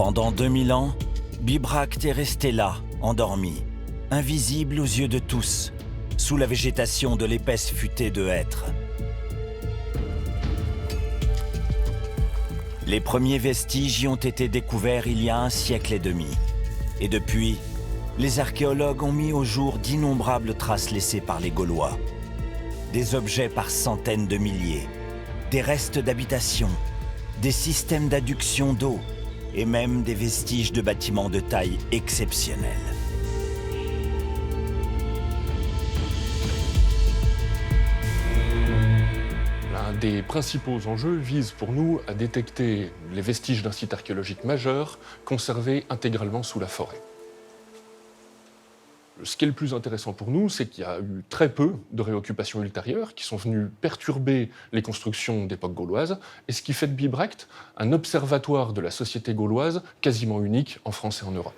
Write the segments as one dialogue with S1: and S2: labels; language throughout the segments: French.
S1: Pendant 2000 ans, Bibracte est resté là, endormi, invisible aux yeux de tous, sous la végétation de l'épaisse futée de hêtres. Les premiers vestiges y ont été découverts il y a 1 siècle et demi. Et depuis, les archéologues ont mis au jour d'innombrables traces laissées par les Gaulois. Des objets par centaines de milliers, des restes d'habitations, des systèmes d'adduction d'eau et même des vestiges de bâtiments de taille exceptionnelle.
S2: L'un des principaux enjeux vise pour nous à détecter les vestiges d'un site archéologique majeur conservé intégralement sous la forêt. Ce qui est le plus intéressant pour nous, c'est qu'il y a eu très peu de réoccupations ultérieures qui sont venues perturber les constructions d'époque gauloise, et ce qui fait de Bibracte un observatoire de la société gauloise quasiment unique en France et en Europe.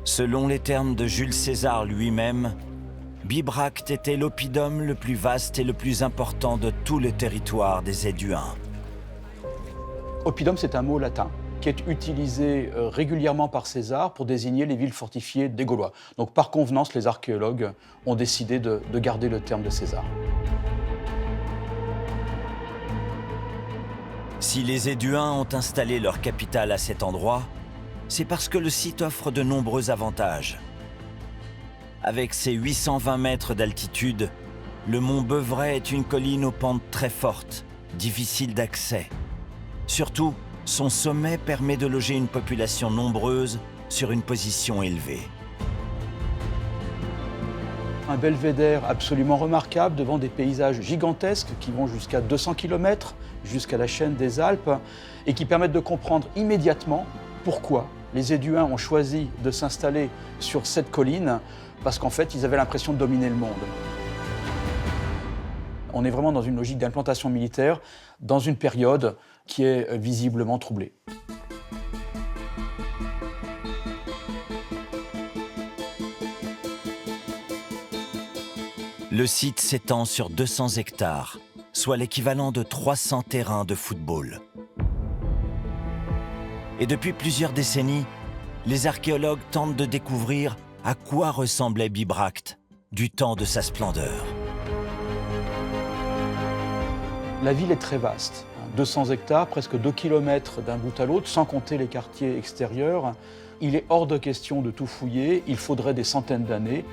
S1: Selon les termes de Jules César lui-même, Bibracte était l'oppidum le plus vaste et le plus important de tout le territoire des Éduins.
S3: Oppidum, c'est un mot latin qui est utilisé régulièrement par César pour désigner les villes fortifiées des Gaulois. Donc par convenance, les archéologues ont décidé de garder le terme de César.
S1: Si les Éduins ont installé leur capitale à cet endroit, c'est parce que le site offre de nombreux avantages. Avec ses 820 mètres d'altitude, le mont Beuvray est une colline aux pentes très fortes, difficile d'accès. Surtout, son sommet permet de loger une population nombreuse sur une position élevée.
S3: Un belvédère absolument remarquable devant des paysages gigantesques qui vont jusqu'à 200 km, jusqu'à la chaîne des Alpes, et qui permettent de comprendre immédiatement pourquoi les Éduins ont choisi de s'installer sur cette colline, parce qu'en fait, ils avaient l'impression de dominer le monde. On est vraiment dans une logique d'implantation militaire, dans une période qui est visiblement troublée.
S1: Le site s'étend sur 200 hectares, soit l'équivalent de 300 terrains de football. Et depuis plusieurs décennies, les archéologues tentent de découvrir à quoi ressemblait Bibracte du temps de sa splendeur.
S3: La ville est très vaste, 200 hectares, presque 2 km d'un bout à l'autre, sans compter les quartiers extérieurs. Il est hors de question de tout fouiller, il faudrait des centaines d'années.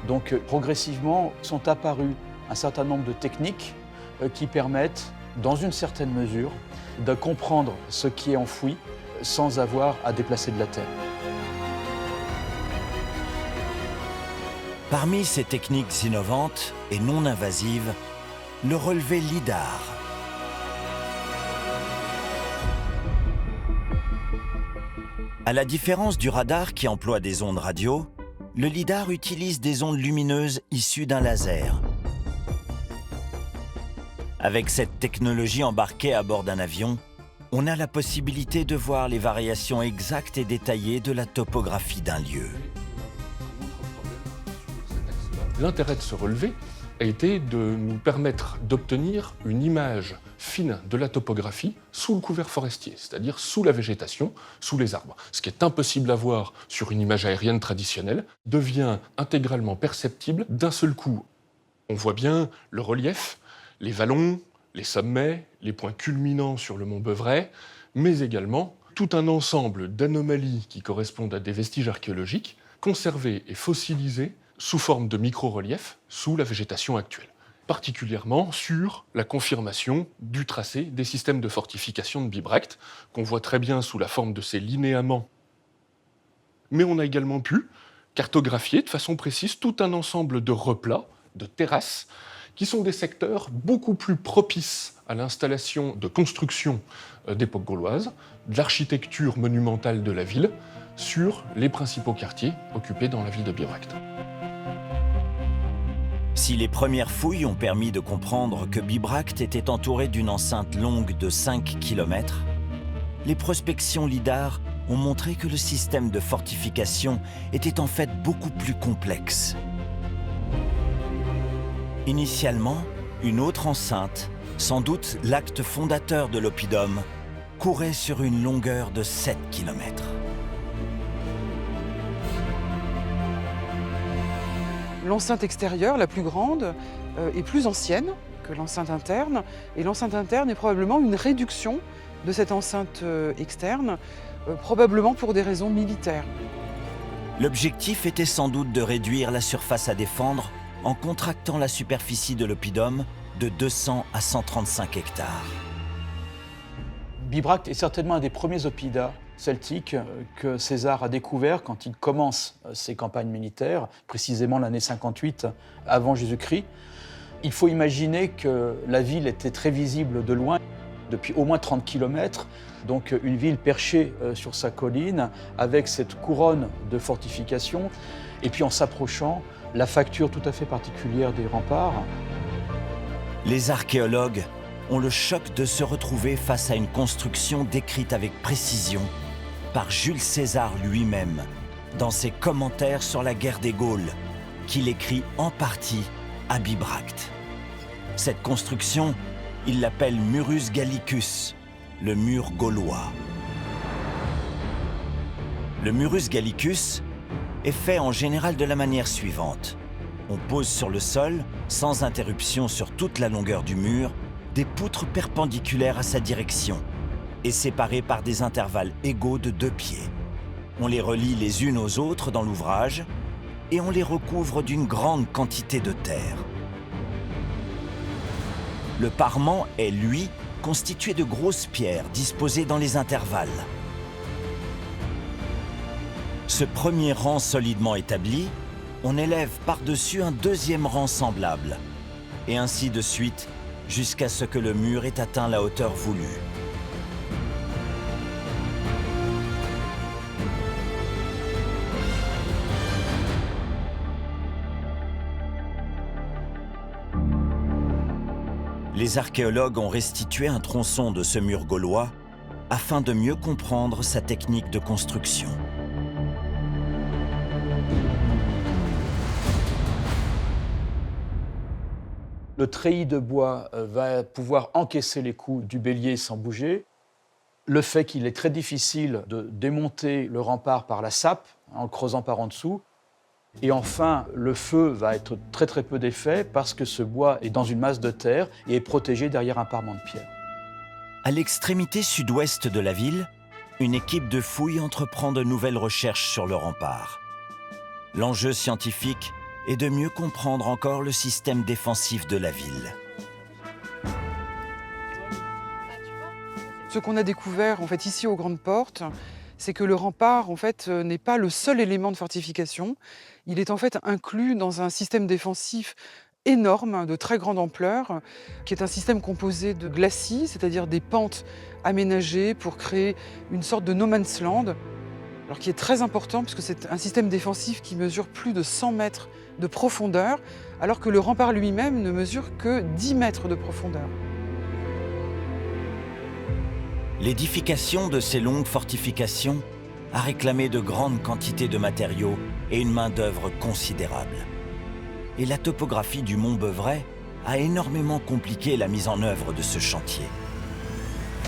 S3: Donc progressivement sont apparues un certain nombre de techniques qui permettent, dans une certaine mesure, de comprendre ce qui est enfoui sans avoir à déplacer de la terre.
S1: Parmi ces techniques innovantes et non invasives, le relevé LIDAR. À la différence du radar qui emploie des ondes radio, le LIDAR utilise des ondes lumineuses issues d'un laser. Avec cette technologie embarquée à bord d'un avion, on a la possibilité de voir les variations exactes et détaillées de la topographie d'un lieu.
S2: L'intérêt de ce relevé a été de nous permettre d'obtenir une image fine de la topographie sous le couvert forestier, c'est-à-dire sous la végétation, sous les arbres. Ce qui est impossible à voir sur une image aérienne traditionnelle devient intégralement perceptible d'un seul coup. On voit bien le relief, les vallons, les sommets, les points culminants sur le mont Beuvray, mais également tout un ensemble d'anomalies qui correspondent à des vestiges archéologiques conservés et fossilisés sous forme de micro-reliefs sous la végétation actuelle, particulièrement sur la confirmation du tracé des systèmes de fortification de Bibracte, qu'on voit très bien sous la forme de ces linéaments. Mais on a également pu cartographier de façon précise tout un ensemble de replats, de terrasses, qui sont des secteurs beaucoup plus propices à l'installation de constructions d'époque gauloise, de l'architecture monumentale de la ville, sur les principaux quartiers occupés dans la ville de Bibracte.
S1: Si les premières fouilles ont permis de comprendre que Bibracte était entouré d'une enceinte longue de 5 km, les prospections LIDAR ont montré que le système de fortification était en fait beaucoup plus complexe. Initialement, une autre enceinte, sans doute l'acte fondateur de l'oppidum, courait sur une longueur de 7 km.
S4: L'enceinte extérieure, la plus grande, est plus ancienne que l'enceinte interne. Et l'enceinte interne est probablement une réduction de cette enceinte externe, probablement pour des raisons militaires.
S1: L'objectif était sans doute de réduire la surface à défendre en contractant la superficie de l'oppidum de 200 à 135 hectares.
S3: Bibracte est certainement un des premiers oppidas celtiques que César a découvert quand il commence ses campagnes militaires, précisément l'année 58 avant Jésus-Christ. Il faut imaginer que la ville était très visible de loin, depuis au moins 30 km, donc une ville perchée sur sa colline, avec cette couronne de fortifications, et puis en s'approchant, la facture tout à fait particulière des remparts.
S1: Les archéologues ont le choc de se retrouver face à une construction décrite avec précision par Jules César lui-même dans ses commentaires sur la guerre des Gaules, qu'il écrit en partie à Bibracte. Cette construction, il l'appelle Murus Gallicus, le mur gaulois. Le Murus Gallicus est fait en général de la manière suivante. On pose sur le sol, sans interruption sur toute la longueur du mur, des poutres perpendiculaires à sa direction et séparées par des intervalles égaux de 2 pieds. On les relie les unes aux autres dans l'ouvrage et on les recouvre d'une grande quantité de terre. Le parement est, lui, constitué de grosses pierres disposées dans les intervalles. Ce premier rang solidement établi, on élève par-dessus un deuxième rang semblable, et ainsi de suite, jusqu'à ce que le mur ait atteint la hauteur voulue. Les archéologues ont restitué un tronçon de ce mur gaulois afin de mieux comprendre sa technique de construction.
S3: Le treillis de bois va pouvoir encaisser les coups du bélier sans bouger. Le fait qu'il est très difficile de démonter le rempart par la sape, en creusant par en dessous. Et enfin, le feu va être très très peu d'effet parce que ce bois est dans une masse de terre et est protégé derrière un parement de pierre.
S1: À l'extrémité sud-ouest de la ville, une équipe de fouilles entreprend de nouvelles recherches sur le rempart. L'enjeu scientifique est de mieux comprendre encore le système défensif de la ville.
S4: Ce qu'on a découvert en fait, ici aux Grandes Portes, c'est que le rempart en fait, n'est pas le seul élément de fortification. Il est en fait inclus dans un système défensif énorme, de très grande ampleur, qui est un système composé de glacis, c'est-à-dire des pentes aménagées pour créer une sorte de no man's land, alors qui est très important puisque c'est un système défensif qui mesure plus de 100 mètres de profondeur, alors que le rempart lui-même ne mesure que 10 mètres de profondeur.
S1: L'édification de ces longues fortifications a réclamé de grandes quantités de matériaux et une main-d'œuvre considérable. Et la topographie du mont Beuvray a énormément compliqué la mise en œuvre de ce chantier.